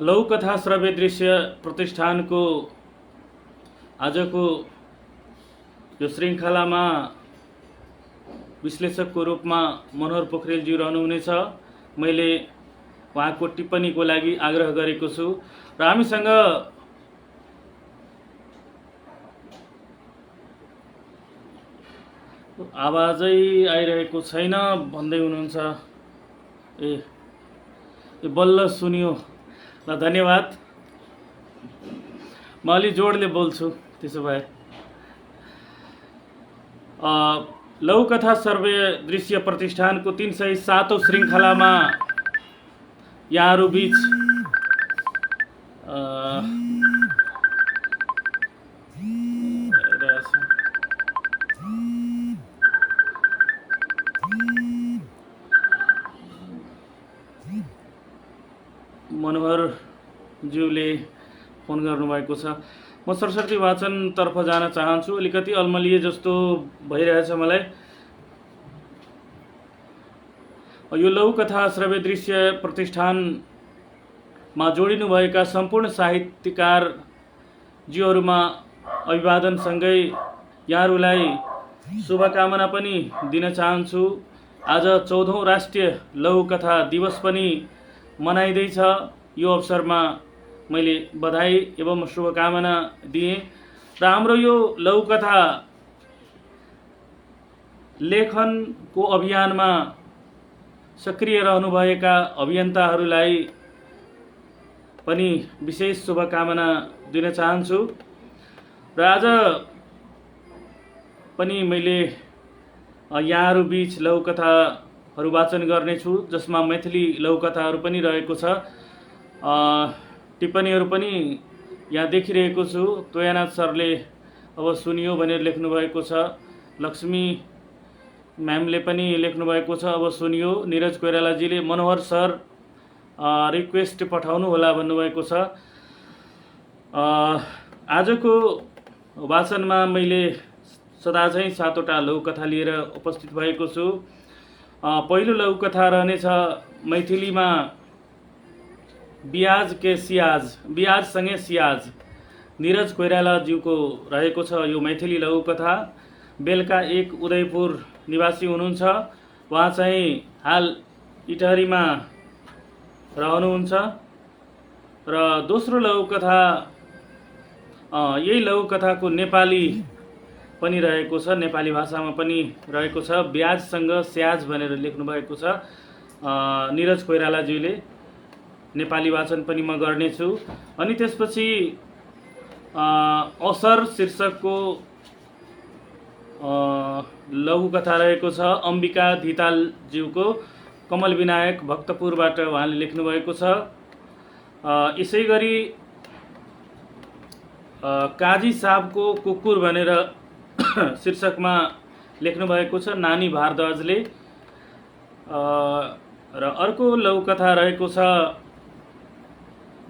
लघुकथा श्रव्य दृश्य प्रतिष्ठानको आजको यो श्रृङ्खलामा विश्लेषकको रूपमा मनोहर पोखरेलज्यू रहनुहुनेछ। मैले उहाँको टिप्पणीको लागि आग्रह गरेको छु र हामीसँग आवाजै आइरहेको छैन भन्दै हुनुहुन्छ। ए बल्ल सुनियो ल, धन्यवाद। म अलि जोडले बोल्छु त्यसो भए। लघुकथा सर्वे दृश्य प्रतिष्ठानको 307औं श्रृङ्खलामा यहाँहरू बीच मनोहरज्यूले फोन गर्नुभएको छ। म सरस्वती वाचनतर्फ जान चाहन्छु। अलिकति अल्मलिए जस्तो भइरहेछ मलाई। यो लघुकथा श्रव्य दृश्य प्रतिष्ठानमा जोडिनुभएका सम्पूर्ण साहित्यकारज्यूहरूमा अभिवादनसँगै यहाँहरूलाई शुभकामना पनि दिन चाहन्छु। आज 14औं राष्ट्रिय लघुकथा दिवस पनि मनाइँदैछ। यो अवसरमा मैले बधाई एवं शुभकामना दिएँ र हाम्रो यो लघुकथा लेखनको अभियानमा सक्रिय रहनुभएका अभियन्ताहरूलाई पनि विशेष शुभकामना दिन चाहन्छु। र आज पनि मैले यहाँहरू बीच लघुकथाहरू वाचन गर्नेछु, जसमा मैथिली लघुकथाहरू पनि रहेको छ। टिप्पणीहरू पनि यहाँ देखिरहेको छु। तोयानाथ सरले अब सुनियो भनेर लेख्नुभएको छ। लक्ष्मी म्यामले पनि लेख्नुभएको छ अब सुनियो। निरज कोइरालाजीले मनोहर सर रिक्वेस्ट पठाउनु होला भन्नुभएको छ। आजको वाचनमा मैले सदाझैँ 7वटा लघुकथा लिएर उपस्थित भएको छु। पहिलो लघुकथा रहनेछ मैथिलीमा बियाज के सियाज, बियाजसँगै सियाज। निरज कोइरालाज्यूको रहेको छ यो मैथिली लघुकथा। बेलका एक उदयपुर निवासी हुनुहुन्छ। उहाँ चाहिँ हाल इटहरीमा रहनुहुन्छ। र दोस्रो लघुकथा यही लघुकथाको नेपाली पनि रहेको छ, नेपाली भाषामा पनि रहेको छ। ब्याजसँग स्याज भनेर लेख्नुभएको छ निरज कोइरालाज्यूले। नेपाली वाचन पनि म गर्नेछु। अनि त्यसपछि असर शीर्षकको लघुकथा रहेको छ अम्बिका धितालज्यूको। कमल विनायक भक्तपुरबाट उहाँले लेख्नुभएको छ। यसै गरी काजी साहबको कुकुर भनेर शीर्षकमा लेख्नुभएको छ नानी भारद्वाजले। र अर्को लघुकथा रहेको छ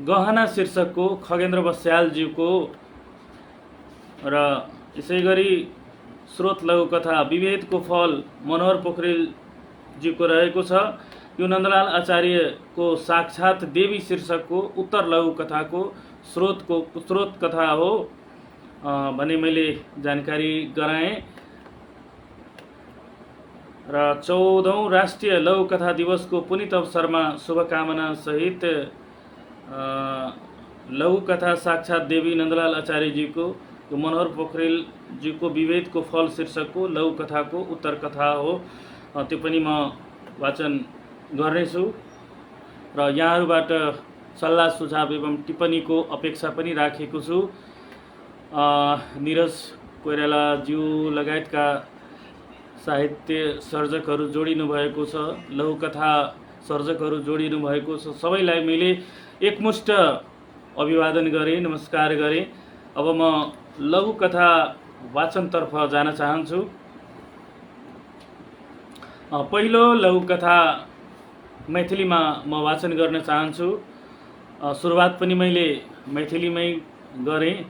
गहना शीर्षकको खगेन्द्र बस्यालज्यूको। र यसै गरी स्रोत लघुकथा विभेदको फल मनोहर पोखरेलज्यूको रहेको छ। यो नन्दलाल आचार्यको साक्षात देवी शीर्षकको उत्तर लघुकथाको स्रोत कथा हो भने मैले जानकारी गराएँ। र 14औं राष्ट्रिय लघुकथा दिवसको पुनित अवसरमा शुभकामना सहित लघुकथा साक्षात देवी नन्दलाल आचार्यजीको यो मनोहर पोखरेलजीको विभेदको फल शीर्षकको लघुकथाको उत्तर कथा हो। त्यो पनि म वाचन गर्नेछु र यहाँहरूबाट सल्लाह सुझाव एवं टिप्पणीको अपेक्षा पनि राखेको छु। निरज कोइरालाज्यू लगायतका साहित्य सर्जकहरू जोडिनु भएको छ, लघुकथा सर्जकहरू जोडिनु भएको छ। सबैलाई मैले एकमुष्ट अभिवादन गरेँ, नमस्कार गरेँ। अब म लघुकथा वाचनतर्फ जान चाहन्छु। पहिलो लघुकथा मैथिलीमा म वाचन गर्न चाहन्छु। सुरुवात पनि मैले मैथिलीमै गरेँ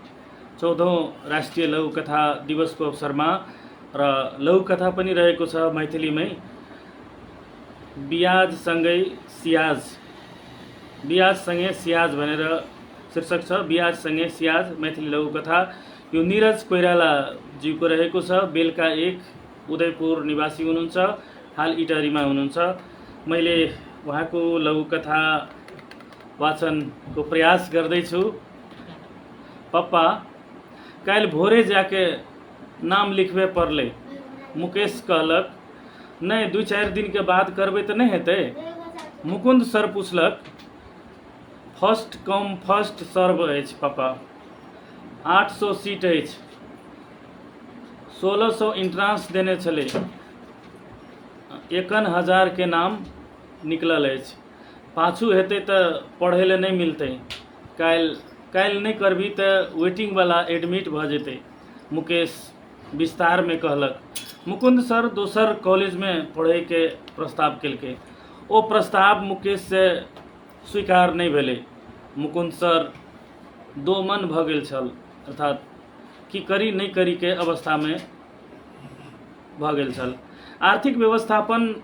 14औं राष्ट्रिय लघुकथा दिवसको अवसरमा। र लघुकथा पनि रहेको छ मैथिलीमै बियाजसँगै सियाज। बियाजसँगै सियाज भनेर शीर्षक छ। बियाजसँगै सियाज मैथिली लघुकथा। यो निरज कोइरालाज्यूको रहेको छ। बेलका 1 उदयपुर निवासी हुनुहुन्छ, हाल इटहरीमा हुनुहुन्छ। मैले उहाँको लघुकथा वाचनको प्रयास गर्दैछु। पप्पा काल भोरे जाके नाम लिखबे पड़ले। मुकेश कहलक नहीं 2-4 दिन के बाद करबे तो नहीं हेतै। मुकुंद सर पूछलक फर्स्ट कम फर्स्ट सर्व अछि पापा, 800 सीट अछि, 1600 इंट्रांस देने छले, 51,000 के नाम निकलल अछि। पाछू हेतै तऽ पढ़ै लए नहीं मिलतै। काल्हि नहीं करबी तऽ वेटिंग वाला एडमिट भ जेतै। मुकेश विस्तार में कहलक। मुकुंद सर दोसर कॉलेज में पढ़े के प्रस्ताव केलकै। ओ प्रस्ताव मुकेश से स्वीकार नहीं भेलै। मुकुंद सर दो मन भ गेल छल, अर्थात की करी नहीं करी के अवस्था में भ गेल छल। आर्थिक व्यवस्थापन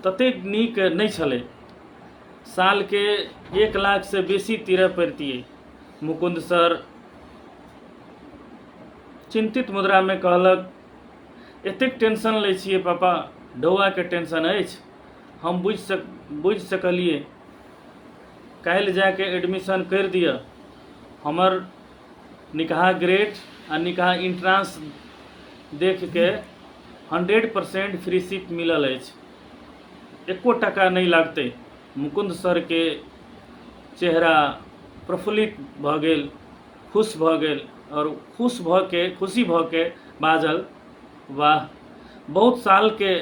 ततेक नीक नहीं छलै। साल के 1 लाख से बेसी तीरय पड़तियै। मुकुंद सर चिंतित मुद्रा में कहलक एतेक टेंशन लै छियै पापा, ढौआ के टेंशन अछि। हम बुझ सकलिए। काल्हि जाके एडमिशन कर दिया। हमर निकाह ग्रेड आ निकाह इंट्रांस देख के 100% फ्री सीट मिलल अछि। 1 टका नहीं लागतै। मुकुंद सर के चेहरा प्रफुल्लित भ गेल, खुश भ गेल और खुशी भ के बाजल वाह, बहुत साल के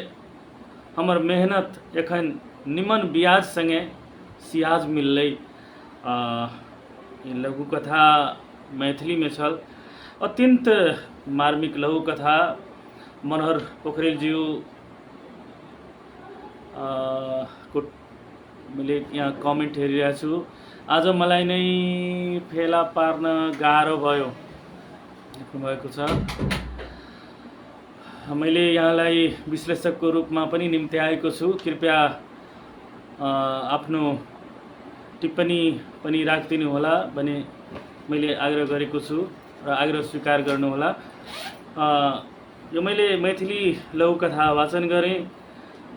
हमर मेहनत एखन निमन ब्याज संगे सियाज मिललै। लघुकथा मैथिली में छल। अत्यंत मार्मिक लघुकथा। मनोहर पोखरेलज्यू को मैले यहाँ कमेन्ट हेरिरहेको छु। आज मलाई नै फेला पार्न गाह्रो भयो लेख्नुभएको छ। मैले यहाँलाई विश्लेषकको रूपमा पनि निम्त्याएको छु। कृपया आफ्नो टिप्पणी पनि राखिदिनु होला भन्ने मैले आग्रह गरेको छु र आग्रह स्वीकार गर्नुहोला। यो मैले मैथिली लघुकथा वाचन गरेँ।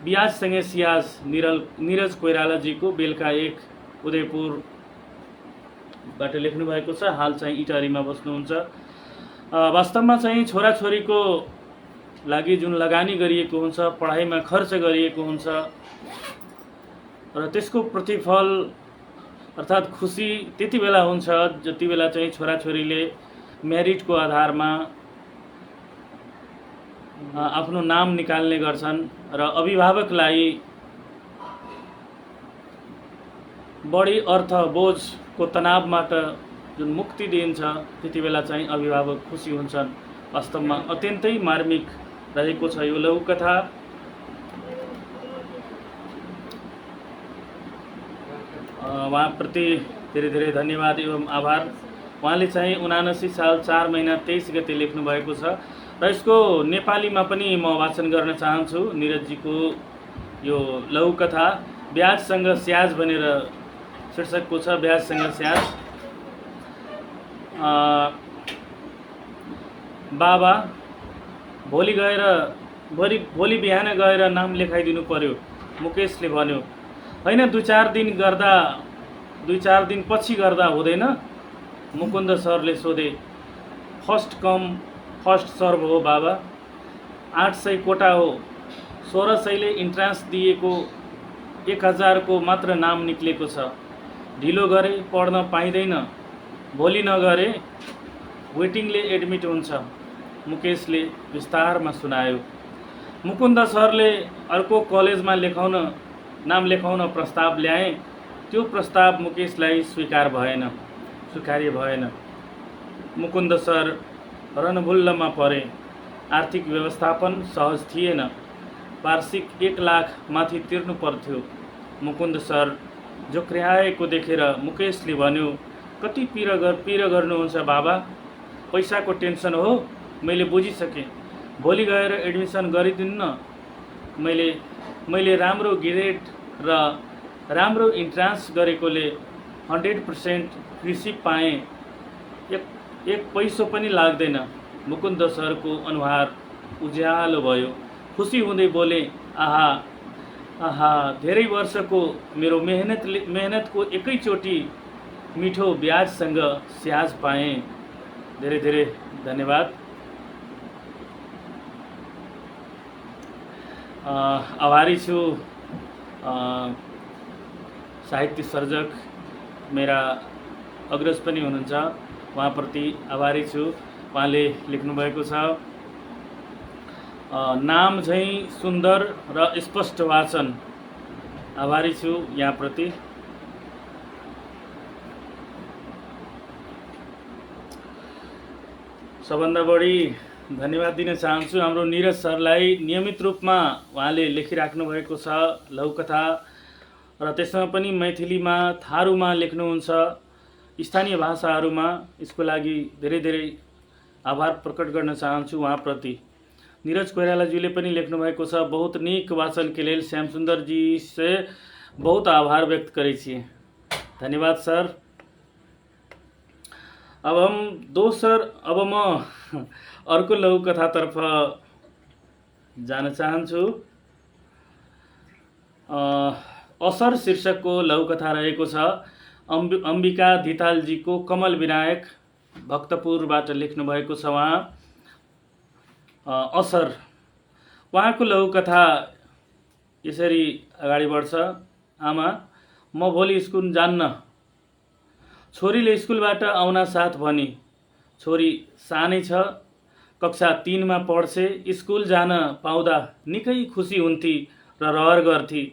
बियाजसँगै सियाज निरज कोइरालाजीको बेलका 1 उदयपुरबाट लेख्नु भएको छ। हाल चाहिँ इटहरीमा बस्नुहुन्छ। वास्तवमा चाहिँ छोराछोरीको लागि जुन लगानी गरिएको हुन्छ, पढाइमा खर्च गरिएको हुन्छ र त्यसको प्रतिफल अर्थात खुसी त्यति बेला हुन्छ जति बेला चाहिँ छोराछोरीले मेरिटको आधारमा आफ्नो नाम निकाल्ने गर्छन् र अभिभावकलाई बढी अर्थ बोझको तनावबाट जुन मुक्ति दिन्छ त्यति बेला चाहिँ अभिभावक खुसी हुन्छन्। वास्तवमा अत्यन्तै मार्मिक रहेको छ यो लघुकथा। उहाँप्रति धेरै धेरै धन्यवाद एवं आभार। उहाँले चाहिँ 79 साल 4 महिना 23 गते लेख्नु भएको छ र यसको नेपालीमा पनि म वाचन गर्न चाहन्छु। निरजजीको यो लघुकथा ब्याजसँग स्याज भनेर शीर्षकको छ। ब्याजसँग स्याज। बाबा भोलि बिहान गएर नाम लेखाइदिनु पर्यो, मुकेशले भन्यो। हैन 2-4 दिन पछि गर्दा हुँदैन? मुकुन्द सरले सोधे। फर्स्ट कम फर्स्ट सर्भ हो बाबा। 800 कोटा हो। 1600ले इन्ट्रान्स दिएको 1000 को मात्र नाम निक्लेको छ। ढिलो गरे पढ्न पाइँदैन, भोलि नगरे वेटिङले एडमिट हुन्छ, मुकेशले विस्तारमा सुनायो। मुकुन्द सरले अर्को कलेजमा नाम लेखाउन प्रस्ताव ल्याए। त्यो प्रस्ताव मुकेशलाई स्वीकार्य भएन। मुकुन्द सर रणभुल्लमा परे। आर्थिक व्यवस्थापन सहज थिएन। वार्षिक 1 लाख माथि तिर्नु पर्थ्यो। मुकुन्द सर जोक्र्याएको देखेर मुकेशले भन्यो, कति पिर गर्नुहुन्छ बाबा? पैसाको टेन्सन हो, मैले बुझिसकेँ। भोलि गएर एडमिसन गरिदिनु न। मैले राम्रो ग्रेड र राम्रो इन्ट्रान्स गरेकोले 100% कृषि पाएँ, एक पैसो पनि लाग्दैन। मुकुन्द सरको अनुहार उज्यालो भयो। खुसी हुँदै बोले, आहा आहा, धेरै वर्षको मेरो मेहनतको एकैचोटि मिठो ब्याजसँग स्याज पाएँ। धेरै धेरै धन्यवाद। आभारी छु साहित्य सर्जक मेरा अग्रज पनि हुनुहुन्छ, उहाँप्रति आभारी छु। उहाँले लेख्नुभएको छ, नाम झैँ सुन्दर र स्पष्ट वाचन। आभारी छु यहाँप्रति। सबभन्दा बढी धन्यवाद दिन चाहन्छु हाम्रो निरज सरलाई। नियमित रूपमा उहाँले लेखिराख्नु भएको छ लघुकथा, र त्यसमा पनि मैथिलीमा, थारूमा लेख्नुहुन्छ, स्थानीय भाषाहरूमा। यसको लागि धेरै धेरै आभार प्रकट गर्न चाहन्छु उहाँप्रति। नीरज कोइरालाज्यूले पनि लेख्नु भएको छ, बहुत नीक वाचन के लेल श्याम सुंदर जी से बहुत आभार व्यक्त करै छियै। धन्यवाद सर। अब म अर्को लघुकथातर्फ जान चाहन्छु। असर शीर्षकको लघुकथा रहेको छ। अम्बिका धितालजीको कमल विनायक भक्तपुरबाट लेख्नु भएको छ उहाँ। असर, उहाँको लघुकथा यसरी अगाडि बढ्छ। आमा, म भोलि स्कुल जान्न। छोरीले स्कुलबाट आउन साथ भनी। छोरी सानै छ, कक्षा 3 मा पढ्छे। स्कुल जान पाउँदा निकै खुसी हुन्थी र रहर गर्थी।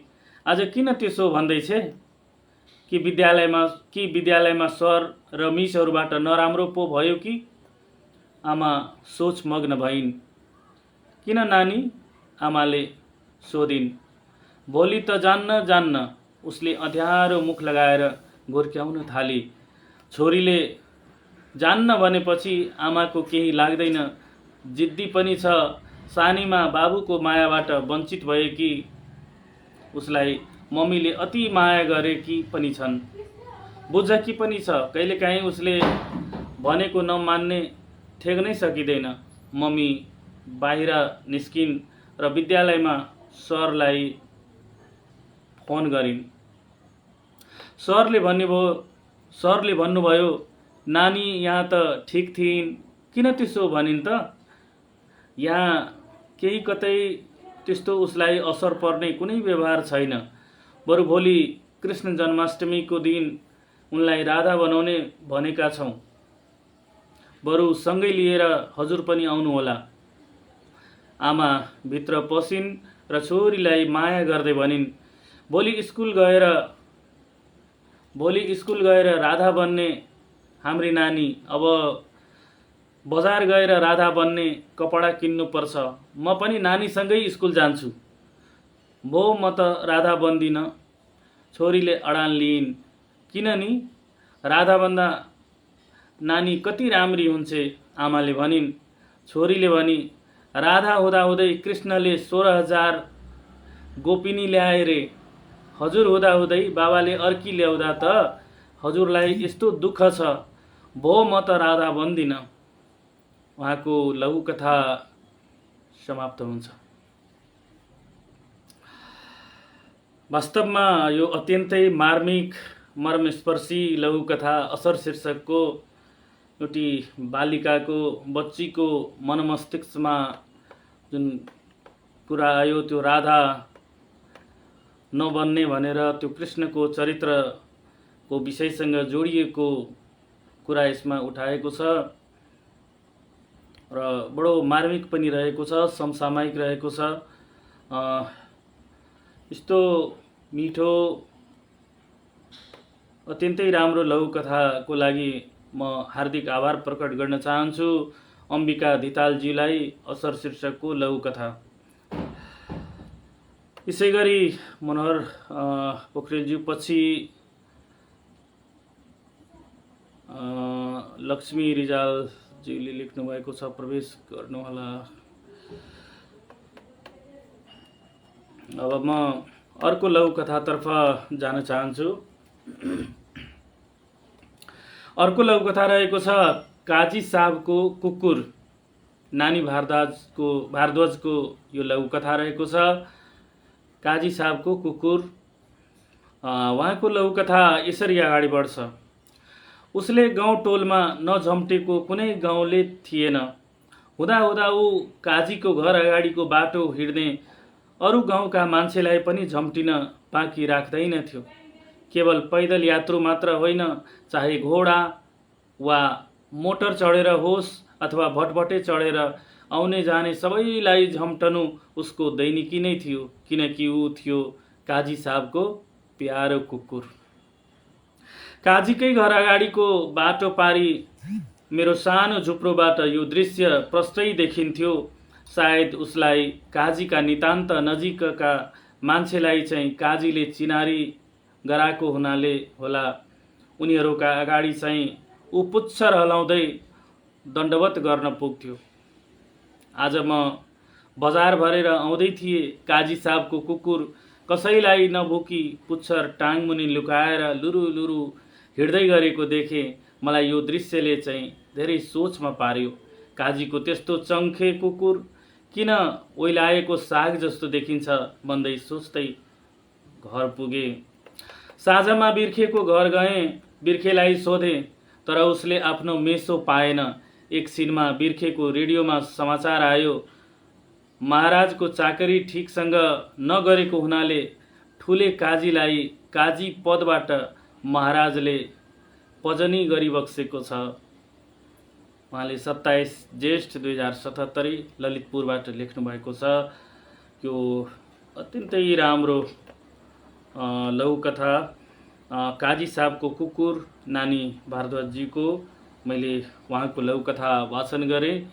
आज किन त्यसो भन्दैछे? कि विद्यालयमा सर र मिसहरूबाट नराम्रो पो भयो कि? आमा सोच मग्न भइन्। किन नानी? आमाले सोधिन्। भोलि त जान्न। उसले अँध्यारो मुख लगाएर गोर्क्याउन थाली। छोरीले जान्न भनेपछि आमाको केही लाग्दैन। जिद्दी पनि छ। सानीमा बाबुको मायाबाट वञ्चित भएकी उसलाई मम्मीले अति माया गरेकी पनि छन्। बुझकी पनि छ। कहिलेकाहीँ उसले भनेको नमान्ने ठेग्नै सकिँदैन। मम्मी बाहिर निस्किन् र विद्यालयमा सरलाई फोन गरिन्। सरले भन्नुभयो, नानी यहाँ त ठिक थिइन्, किन त्यसो भनिन् त? यहाँ केही कतै त्यस्तो उसलाई असर पर्ने कुनै व्यवहार छैन। बरु भोलि कृष्ण जन्माष्टमीको दिन उनलाई राधा बनाउने भनेका छौँ। बरु सँगै लिएर हजुर पनि आउनुहोला। आमा भित्र पसिन् र छोरीलाई माया गर्दै भनिन्, भोलि स्कुल गएर राधा बन्ने हाम्री नानी। अब बजार गएर राधा बन्ने कपडा किन्नु पर्छ। म पनि नानीसँगै स्कुल जान्छु। भो म त राधा बन्दिन। छोरीले अडान लिइन्। किन नि? राधा बन्दा नानी कति राम्री हुन्छे, आमाले भनिन्। छोरीले भनी, राधा हुँदाहुँदै कृष्णले 16,000 गोपिनी ल्याए रे। हजुर हुँदाहुँदै बाबाले अर्की ल्याउँदा त हजुरलाई यस्तो दुःख छ। भो म त राधा बन्दिन। उहाँको लघुकथा समाप्त हुन्छ। वास्तवमा यो अत्यन्तै मार्मिक, मर्मस्पर्शी लघुकथा असर शीर्षकको एउटी बालिकाको, बच्चीको मनमस्तिष्कमा जुन कुरा आयो, त्यो राधा नबन्ने भनेर त्यो कृष्णको चरित्रको विषयसँग जोडिएको कुरा यसमा उठाएको छ र बडो मार्मिक पनि रहेको छ, समसामयिक रहेको छ। यस्तो मिठो, अत्यन्तै राम्रो लघुकथाको लागि म हार्दिक आभार प्रकट गर्न चाहन्छु अम्बिका धितालजीलाई। असर शीर्षकको लघुकथा। यसै गरी मनोहर पोखरेलज्यू पछि लक्ष्मी रिजालज्यूले लेख्नु भएको छ, प्रवेश गर्नुहोला। अब म अर्को लघुकथातर्फ जान चाहन्छु। अर्को लघुकथा रहेको छ काजी साहबको कुकुर। नानी भारद्वाजको यो लघुकथा रहेको छ काजी साहबको कुकुर। उहाँको लघुकथा यसरी अगाडि बढ्छ। उसले गाउँ टोलमा नझम्टेको कुनै गाउँले थिएन। हुँदा हुँदा ऊ काजीको घर अगाडिको बाटो हिँड्ने अरू गाउँका मान्छेलाई पनि झम्टिन बाँकी राख्दैनथ्यो। केवल पैदल यात्रु मात्र होइन, चाहे घोडा वा मोटर चढेर होस् अथवा भटभटे चढेर आउने जाने सबैलाई झम्टनु उसको दैनिकी नै थियो, किनकि ऊ थियो काजी साहबको प्यारो कुकुर। काजीकै घर अगाडिको बाटो पारी मेरो सानो झुप्रोबाट यो दृश्य प्रष्टै देखिन्थ्यो। सायद उसलाई काजीका नितान्त नजिकका मान्छेलाई चाहिँ काजीले चिनारी गराएको हुनाले होला उनीहरूका अगाडि चाहिँ ऊ पुच्छर हलाउँदै दण्डवत गर्न पुग्थ्यो। आज म बजार भरेर आउँदै थिएँ। काजी साहबको कुकुर कसैलाई नभुकी पुच्छर टाङमुनि लुकाएर लुरु लुरु हिँड्दै गरेको देखेँ। मलाई यो दृश्यले चाहिँ धेरै सोचमा पार्यो। काजीको त्यस्तो चङ्खे कुकुर किन ओइलाएको साग जस्तो देखिन्छ भन्दै सोच्दै घर पुगे। साँझमा बिर्खेको घर गएँ। बिर्खेलाई सोधेँ तर उसले आफ्नो मेसो पाएन। एकछिनमा बिर्खेको रेडियोमा समाचार आयो। महाराजको चाकरी ठिकसँग नगरेको हुनाले ठुले काजीलाई काजी पदबाट महाराजले पजनी गरिबक्सेको छ। उहाँले 27 ज्येष्ठ 2077 ललितपुरबाट लेख्नु भएको छ। यो अत्यन्तै राम्रो लघुकथा काजी साहबको कुकुर नानी भारद्वाजजीको मैले उहाँको लघुकथा वाचन गरेँ।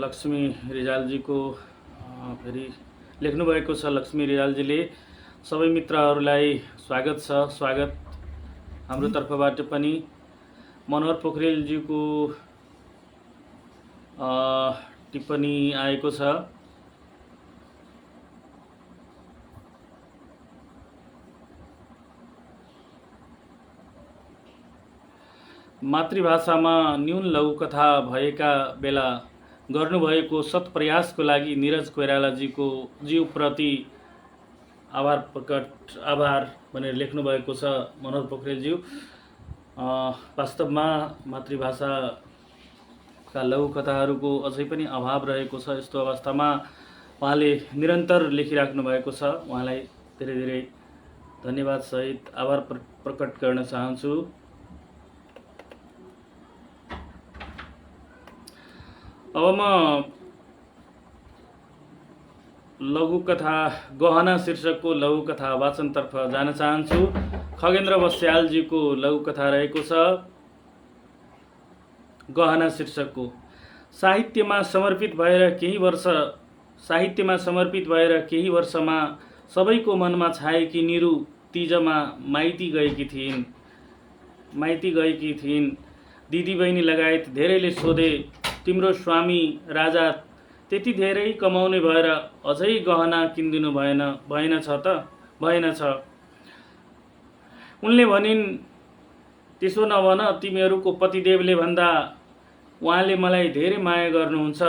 लक्ष्मी रिजालजीको फेरि लेख्नु भएको छ। लक्ष्मी रिजालजीले सबै मित्रहरूलाई स्वागत छ। स्वागत हाम्रो तर्फबाट पनि। मनोहर पोखरेलजीको टिप्पणी आएको छ। मातृभाषामा न्यून लघुकथा भएका बेला गर्नुभएको सत्प्रयासको लागि निरज कोइरालाज्यू प्रति आभार भनेर लेख्नु भएको छ मनोहर पोखरेलज्यू। वास्तवमा मातृभाषाका लघुकथाहरूको अझै पनि अभाव रहेको छ। यस्तो अवस्थामा उहाँले निरन्तर लेखिराख्नु भएको छ। उहाँलाई धेरै धेरै धन्यवाद सहित आभार प्रकट गर्न चाहन्छु। अब म लघुकथा गहना शीर्षकको लघुकथा वाचनतर्फ जान चाहन्छु। खगेन्द्र बस्यालजीको लघुकथा रहेको छ गहना शीर्षकको। साहित्यमा समर्पित भएर केही वर्षमा सबैको मनमा छाएकी निरु तीजमा माइती गएकी थिइन्। दिदीबहिनी लगायत धेरैले सोधे, तिम्रो स्वामी राजा त्यति धेरै कमाउने भएर अझै गहना किनिदिनु भएनछ। उनले भनिन्, त्यसो नभन, तिमीहरूको पतिदेवले भन्दा उहाँले मलाई धेरै माया गर्नुहुन्छ।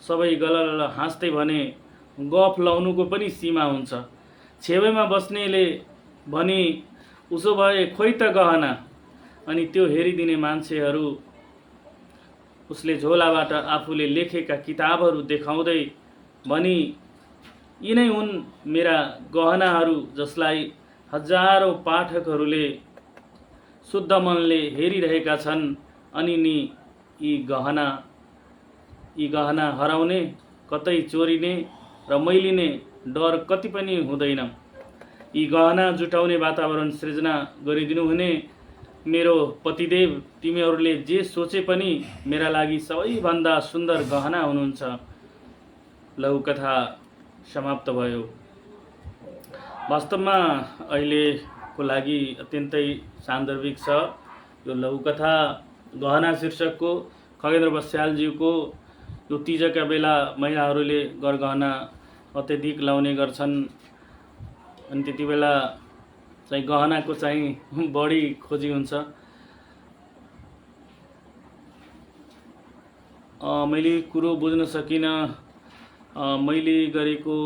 सबै गलल हाँस्दै भने, गफ लाउनुको पनि सीमा हुन्छ। छेउमा बस्नेले भनी, उसो भए खोइ त गहना। अनि त्यो हेरिदिने मान्छेहरू उसले झोलाबाट आफूले लेखेका किताबहरू देखाउँदै भनी, यिनै हुन् मेरा गहनाहरू जसलाई हजारौं पाठकहरूले शुद्ध मनले हेरिरहेका छन्। अनि नि यी गहना हराउने, कतै चोरिने र मैलिने डर कति पनि हुँदैन। यी गहना जुटाउने वातावरण सृजना गरिदिनु हुने मेरो पतिदेव, तिमीहरूले जे सोचे पनि मेरा लागि सबैभन्दा सुन्दर गहना हुनुहुन्छ। लघुकथा समाप्त भयो। वास्तवमा अहिले को लागि अत्यन्तै सान्दर्भिक छ। यो लघुकथा गहना शीर्षकको खगेन्द्र बस्यालज्यूको यो तीजका बेला महिलाहरूले गरगहना अत्यधिक लाउने गर्छन् अनि त्यति बेला चाहिँ गहनाको चाहिँ बढी खोजी हुन्छ। मैले कुरो बुझ्न सकिनँ। मैले गरेको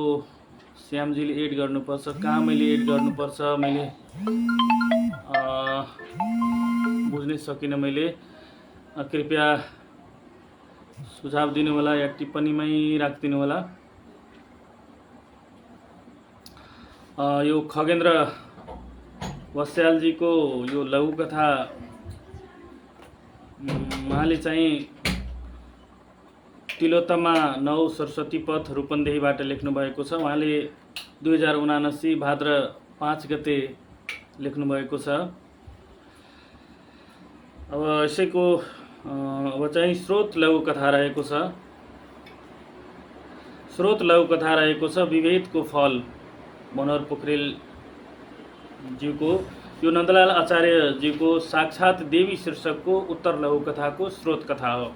श्यामजीले एड गर्नुपर्छ, कहाँ मैले एड गर्नुपर्छ मैले बुझ्नै सकिनँ। मैले कृपया सुझाव दिनु होला या टिप्पणीमै राखिदिनु होला। यो खगेन्द्र बस्यालजीको यो लघुकथा उहाँले चाहिँ तिलोत्तमा 9 सरस्वती पथ रूपन्देहीबाट लेख्नु भएको छ। उहाँले 2079 भाद्र 5 गते लेख्नु भएको छ। अब यसैको अब चाहिँ स्रोत लघुकथा रहेको छ। स्रोत लघुकथा रहेको छ विभेदको फल, मनोहर पोखरेल ज्यूको। यो नन्दलाल आचार्यज्यूको साक्षात देवी शीर्षकको उत्तर लघुकथाको स्रोत कथा हो।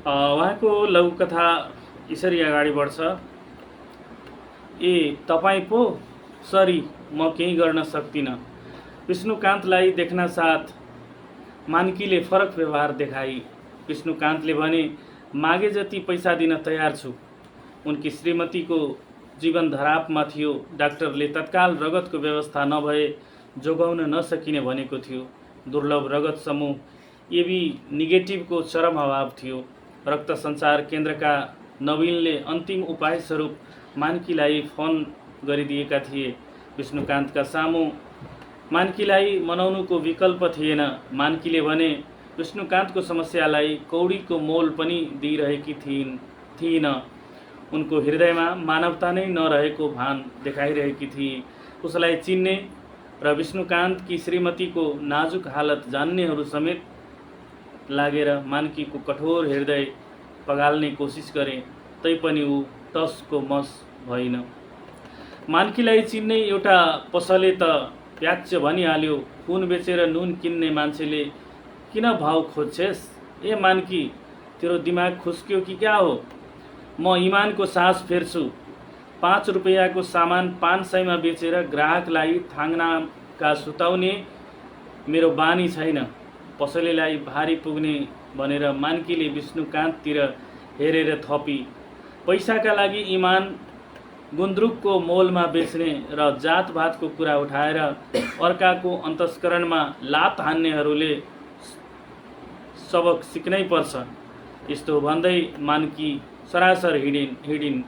उहाँको लघुकथा यसरी अगाडि बढ्छ। ए तपाईँ पो, सरी म केही गर्न सक्दिनँ। विष्णुकान्तलाई देख्न साथ मानकीले फरक व्यवहार देखाई। विष्णुकान्तले भने मागे जति पैसा दिन तयार छु। उनकी श्रीमतीको जीवन धरापमा थियो। डाक्टरले तत्काल रगतको व्यवस्था नभए जोगाउन नसकिने भनेको थियो। दुर्लभ रगत समूह एबी नेगेटिभको चरम अभाव थियो। रक्त सञ्चार केन्द्रका नवीनले अन्तिम उपाय स्वरूप मानकीलाई फोन गरिदिएका थिए। विष्णुकान्तका सामु मानकीलाई मनाउनुको विकल्प थिएन। मानकीले भने विष्णुकान्तको समस्यालाई कौडीको मोल पनि दिइरहेकी थिइन्। उनको हृदयमा मानवता नै नरहेको भान देखाइरहेकी थिए। उसलाई चिन्ने र विष्णुकान्तकी श्रीमतीको नाजुक हालत जान्नेहरू समेत लागेर मानकीको कठोर हृदय पगाल्ने कोसिस गरे, तैपनि ऊ टसको मस भइन। मानकीलाई चिन्ने एउटा पसले त प्याच्च भनिहाल्यो, खुन बेचेर नुन किन्ने मान्छेले किन भाउ खोज्छेस्? ए मानकी, तेरो दिमाग खुस्क्यो कि क्या हो? म इमानको सास फेर्छु। 5 रुपैयाँको सामान 500 मा बेचेर ग्राहकलाई थाङ्नाका सुताउने मेरो बानी छैन। पसलेलाई भारी पुग्ने भनेर मानकीले विष्णुकान्ततिर हेरेर थपी, पैसाका लागि इमान गुन्द्रुकको मोलमा बेच्ने र जातभातको कुरा उठाएर अर्काको अन्तस्करणमा लात हान्नेहरूले सबक सिक्नै पर्छ। यस्तो भन्दै मानकी सरासर हिडिन्।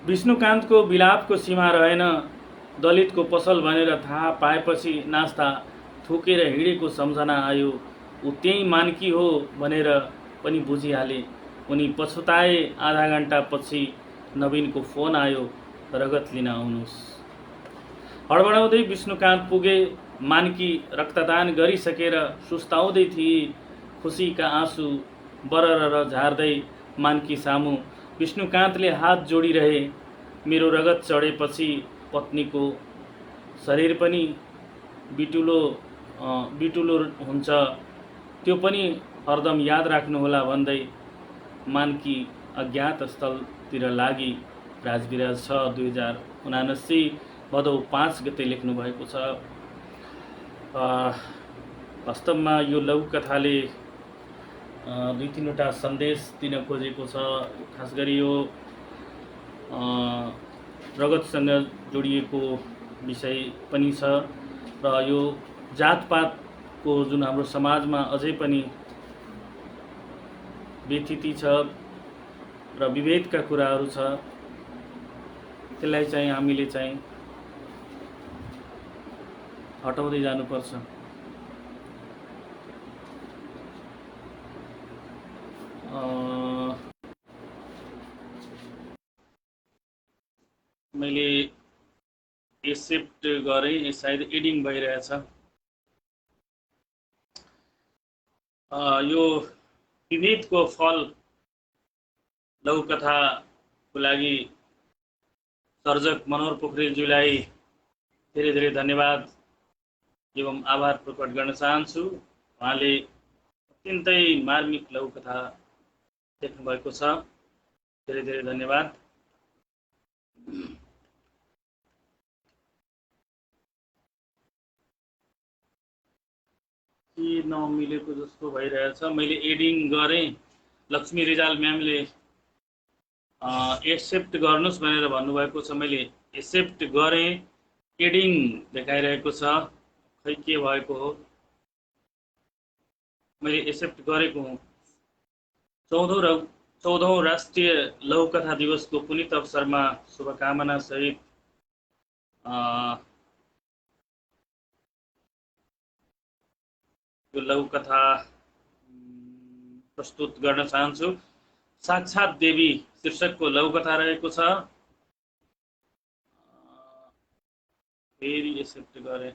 विष्णुकान्तको विलापको सीमा रहेन। दलितको पसल भनेर थाहा पाएपछि नास्ता थुकेर हिँडेको सम्झना आयो। ऊ त्यही मानकी हो भनेर पनि बुझिहाले। उनी पछुताए। आधा घण्टा पछि नवीनको फोन आयो, रगत लिन आउनुहोस्। हडबडाउँदै विष्णुकान्त पुगे। मानकी रक्तदान गरिसकेर सुस्ताउँदै थिए। खुसीका आँसु बरर झार्दै मानकी सामु विष्णुकान्तले हात जोडिरहे। मेरो रगत चढेपछि पत्नीको शरीर पनि बिटुलो हुन्छ, त्यो पनि हरदम याद राख्नुहोला भन्दै मानकी अज्ञात स्थलतिर लागि। राजविराज 6 2079 भदौ 5 गते लेख्नु भएको छ। वास्तवमा यो लघुकथाले 2-3वटा सन्देश दिन खोजेको छ। खास गरी यो रगतसँग जोडिएको विषय पनि छ र यो जातपातको जुन हाम्रो समाजमा अझै पनि व्यथिति छ र विभेदका कुराहरू छ, त्यसलाई चाहिँ हामीले चाहिँ हटाउँदै जानुपर्छ। मैले एक्सेप्ट गरेँ, सायद एडिङ भइरहेछ। यो विभेदको फल लघुकथाको लागि सर्जक मनोहर पोखरेलज्यूलाई धेरै धेरै धन्यवाद एवं आभार प्रकट गर्न चाहन्छु। उहाँले अत्यन्तै मार्मिक लघुकथा लेख्नु भएको छ। धेरै धेरै धन्यवाद। के नमिलेको जस्तो भइरहेछ। मैले एडिङ गरेँ, लक्ष्मी रिजाल म्यामले एक्सेप्ट गर्नुस् भनेर भन्नुभएको छ। मैले एक्सेप्ट गरेँ, एडिङ देखाइरहेको छ, खै के भएको हो। मैले एक्सेप्ट गरेको हुँ। 14औं राष्ट्रिय लघुकथा दिवसको पुनित अवसरमा शुभकामना सहित यो लघुकथा प्रस्तुत गर्न चाहन्छु। साक्षात देवी शीर्षकको लघुकथा रहेको छ। फेरि एक्सेप्ट गरे।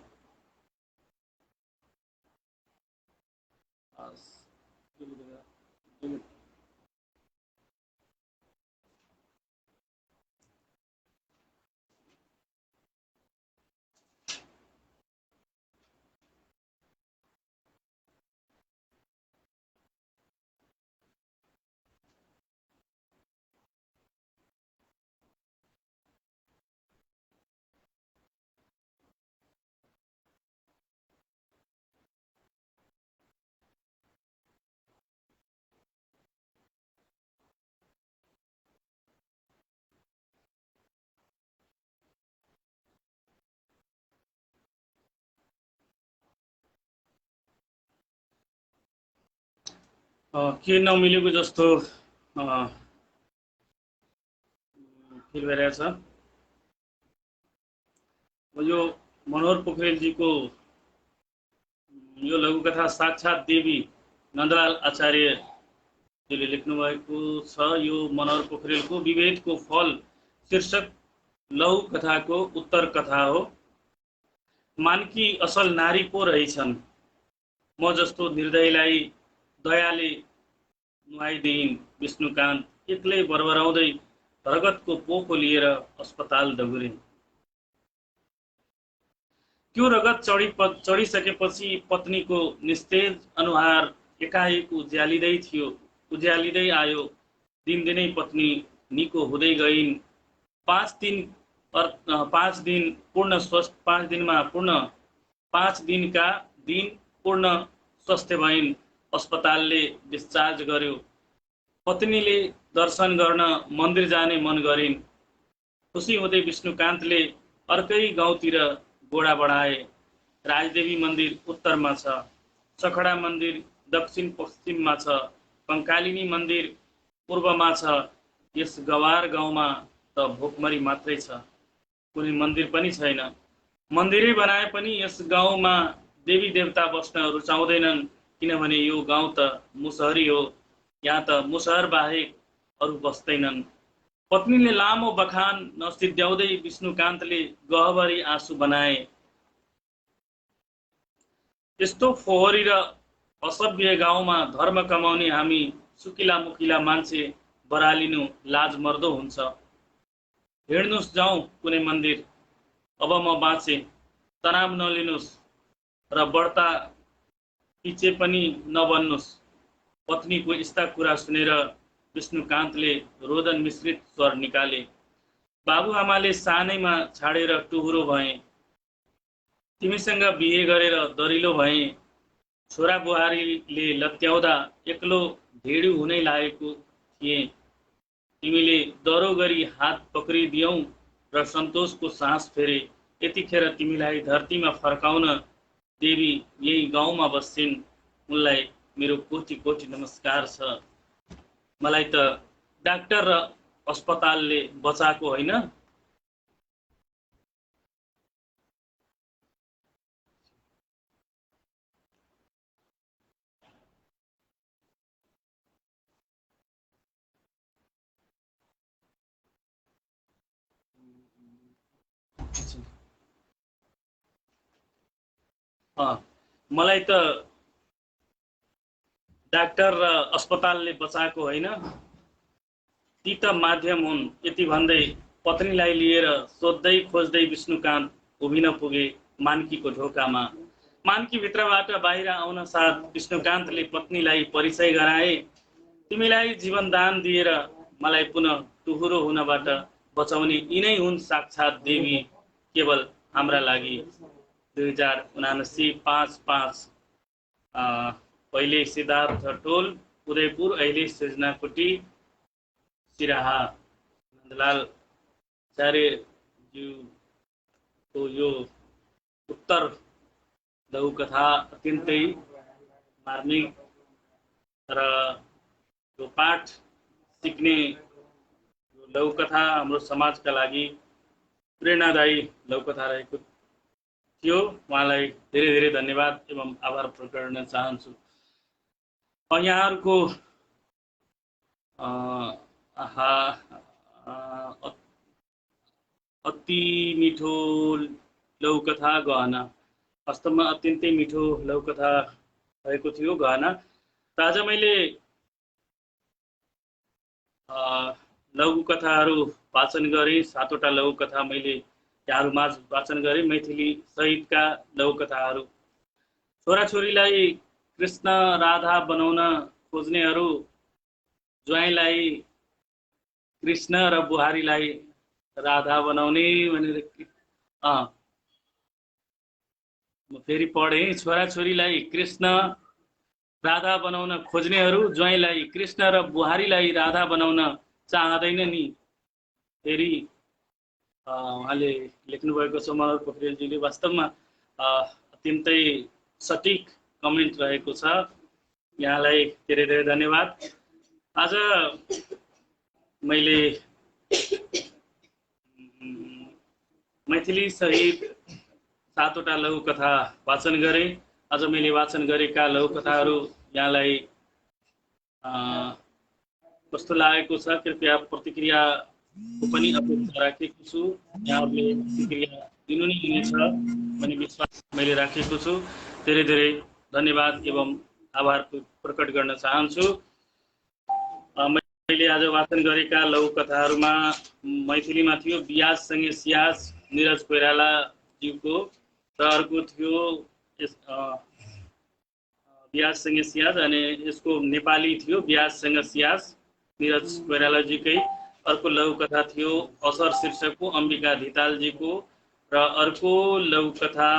के नमिलेको जस्तो फिल भइरहेछ। यो मनोहर पोखरेलजीको यो लघुकथा साक्षात देवी नन्दलाल आचार्यजीले लेख्नु भएको छ। यो मनोहर पोखरेलको विभेदको फल शीर्षक लघुकथाको उत्तर कथा हो। मानकी असल नारी पो रहेछन्, म जस्तो निर्दयलाई दयाले नुहाइदिइन्। विष्णुकान्त एक्लै बरबराउँदै रगतको पोखो लिएर अस्पताल दगुरिन्। त्यो रगत चढिसकेपछि पत्नीको निस्तेज अनुहार एकाएक उज्यालिँदै आयो। दिनदिनै पत्नी निको हुँदै गइन्। 5 दिनका दिन पूर्ण स्वस्थ भइन्। अस्पतालले डिस्चार्ज गर्यो। पत्नीले दर्शन गर्न मन्दिर जाने मन गरिन्। खुसी हुँदै विष्णुकान्तले अर्कै गाउँतिर गोडा बढाए। राजदेवी मन्दिर उत्तरमा छ, सखडा मन्दिर दक्षिण पश्चिममा छ, कङ्कालिनी मन्दिर पूर्वमा छ। यस गवार गाउँमा त भोकमरी मात्रै छ, कुनै मन्दिर पनि छैन। मन्दिरै बनाए पनि यस गाउँमा देवी देवता बस्न रुचाउँदैनन्, किनभने यो गाउँ त मुसहरी हो। यहाँ त मुसहर बाहेक अरू बस्दैनन्। पत्नीले लामो बखान नसिद्ध्याउँदै विष्णुकान्तले गहभरी आँसु बनाए। यस्तो फोहोरी र असभ्य गाउँमा धर्म कमाउने हामी सुकिला मुकिला मान्छे बरालिनु लाज मर्दो हुन्छ। हिँड्नुस्, जाउँ कुनै मन्दिर। अब म बाँचे, तनाव नलिनुस् र बढ्ता पिछे पनि नबन्नुस्। पत्नीको यस्ता कुरा सुनेर विष्णुकान्तले रोदन मिश्रित स्वर निकाले। बाबुआमाले सानैमा छाडेर टुहुरो भए। तिमीसँग बिहे गरेर दरिलो भए। छोरा बुहारीले लत्याउँदा एक्लो ढेडु हुनै लागेको थिए। तिमीले दरो गरी हात पक्रिदियौ र सन्तोषको सास फेरे। यतिखेर तिमीलाई धरतीमा फर्काउन देवी यही गाउँमा बस्छिन्। उनलाई मेरो कोटि कोटि नमस्कार छ। मलाई त डाक्टर र अस्पतालले बचाएको होइन। मलाई त डाक्टर र अस्पतालले बचाएको होइन, ती त माध्यम हुन्। यति भन्दै पत्नीलाई लिएर सोध्दै खोज्दै विष्णुकान्त उभिन पुगे मानकीको ढोकामा। मानकीभित्रबाट बाहिर आउन साथ विष्णुकान्तले पत्नीलाई परिचय गराए। तिमीलाई जीवनदान दिएर मलाई पुनः टुहुरो हुनबाट बचाउने यिनै हुन् साक्षात् देवी, केवल हाम्रा लागि। 2079 5/5। पहिले सिद्धार्थ टोल उदयपुर, अहिले सृजना कोटी सिराहा। नन्दलाल आचार्यज्यूको यो उत्तर लघुकथा अत्यन्तै मार्मिक र यो पाठ सिक्ने लघुकथा हाम्रो समाजका लागि प्रेरणादायी लघुकथा रहेको थियो। उहाँलाई धेरै धेरै धन्यवाद एवं आभार प्रकट गर्न चाहन्छु। यहाँहरूको अति मिठो लघुकथा गहना, वास्तवमा अत्यन्तै मिठो लघुकथा भएको थियो गहना। र आज मैले लघुकथाहरू वाचन गरेँ। 7वटा लघुकथा मैले यहाँहरू माझ वाचन गरेँ, मैथिली सहितका लघुकथाहरू। छोराछोरीलाई कृष्ण राधा बनाउन खोज्नेहरू, ज्वाइँलाई कृष्ण र बुहारीलाई राधा बनाउने भनेर म फेरि पढेँ। छोराछोरीलाई कृष्ण राधा बनाउन खोज्नेहरू, ज्वाइँलाई कृष्ण र बुहारीलाई राधा बनाउन चाहँदैन नि। फेरि उहाँले लेख्नुभएको छ मनोहर पोखरेलजीले। वास्तवमा अत्यन्तै सटिक कमेन्ट रहेको छ। यहाँलाई धेरै धेरै धन्यवाद। आज मैले मैथिली सहित 7वटा लघुकथा वाचन गरेँ। आज मैले वाचन गरेका लघुकथाहरू यहाँलाई कस्तो लागेको छ कृपया प्रतिक्रिया पनि अपेक्षा राखेको छु। यहाँहरूले प्रतिक्रिया दिनु नै हुनेछ भन्ने विश्वास मैले राखेको छु। धेरै धेरै धन्यवाद एवं आभार प्रकट गर्न चाहन्छु। मैले आज वाचन गरेका लघुकथाहरूमा मैथिलीमा थियो बियाजसँगै सियाज निरज कोइराला ज्यूको, र अर्को थियो बियाजसँगै सियाज, अनि यसको नेपाली थियो बियाजसँग सियाज निरज कोइरालाजीकै। अर्को लघुकथा थियो असर शीर्षकको अम्बिका धितालजीको, र अर्को लघुकथा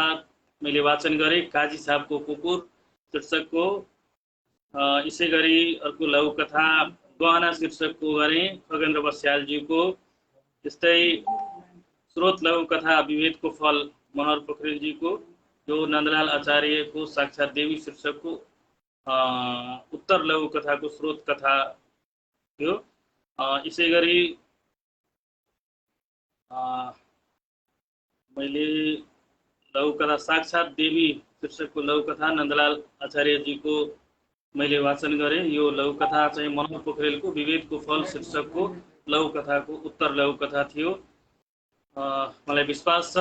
मैले वाचन गरेँ काजी साहबको कुकुर शीर्षकको। यसै गरी अर्को लघुकथा गहना शीर्षकको गरेँ खगेन्द्र बस्यालजीको। त्यस्तै स्रोत लघुकथा विभेदको फल मनोहर पोखरेलजीको, जो नन्दलाल आचार्यको साक्षात् देवी शीर्षकको उत्तर लघुकथाको स्रोत कथा थियो। यसै गरी मैले लघुकथा साक्षात् देवी शीर्षकको लघुकथा नन्दलाल आचार्यजीको मैले वाचन गरेँ। यो लघुकथा चाहिँ मनोहर पोखरेलको विभेदको फल शीर्षकको लघुकथाको उत्तर लघुकथा थियो। मलाई विश्वास छ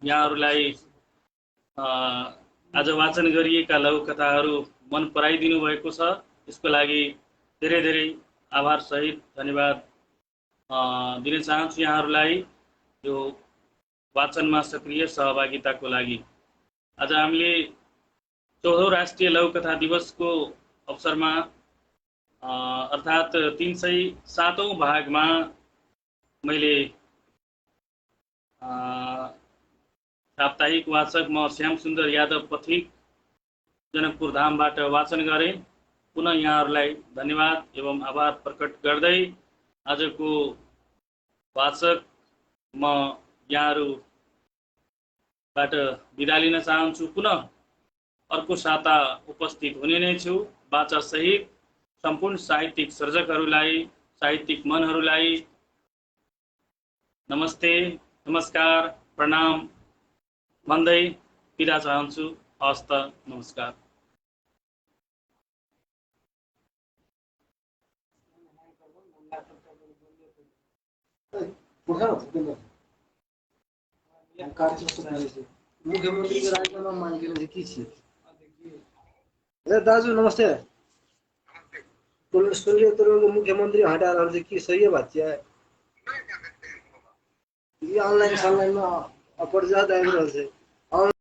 यहाँहरूलाई आज वाचन गरिएका लघुकथाहरू मन पराइदिनु भएको छ। यसको लागि धेरै धेरै आभार सहित धन्यवाद दिन चाहन्छु यहाँहरूलाई यो वाचनमा सक्रिय सहभागिताको लागि। आज हामीले 14औं राष्ट्रिय लघुकथा दिवसको अवसरमा अर्थात् 307औं भागमा मैले साप्ताहिक वाचक म श्याम सुन्दर यादव पथिक जनकपुर धामबाट वाचन गरेँ। पुनः यहाँहरूलाई धन्यवाद एवं आभार प्रकट गर्दै आजको वाचक म यहाँहरूबाट बिदा लिन चाहन्छु। पुनः अर्को साता उपस्थित हुने नै छु वाचा सहित। सम्पूर्ण साहित्यिक सर्जकहरूलाई, साहित्यिक मनहरूलाई नमस्ते, नमस्कार, प्रणाम भन्दै बिदा चाहन्छु। हस्त नमस्कार। मुख्यमन्त्रीको राजीनामा माग्ने चाहिँ के छ? ए दाजु नमस्ते। सुनिए तपाईँको मुख्यमन्त्री हटाएर चाहिँ के सही बात छ? ये ऑनलाइन सनलाइन में अपरजात आबि रहल छै।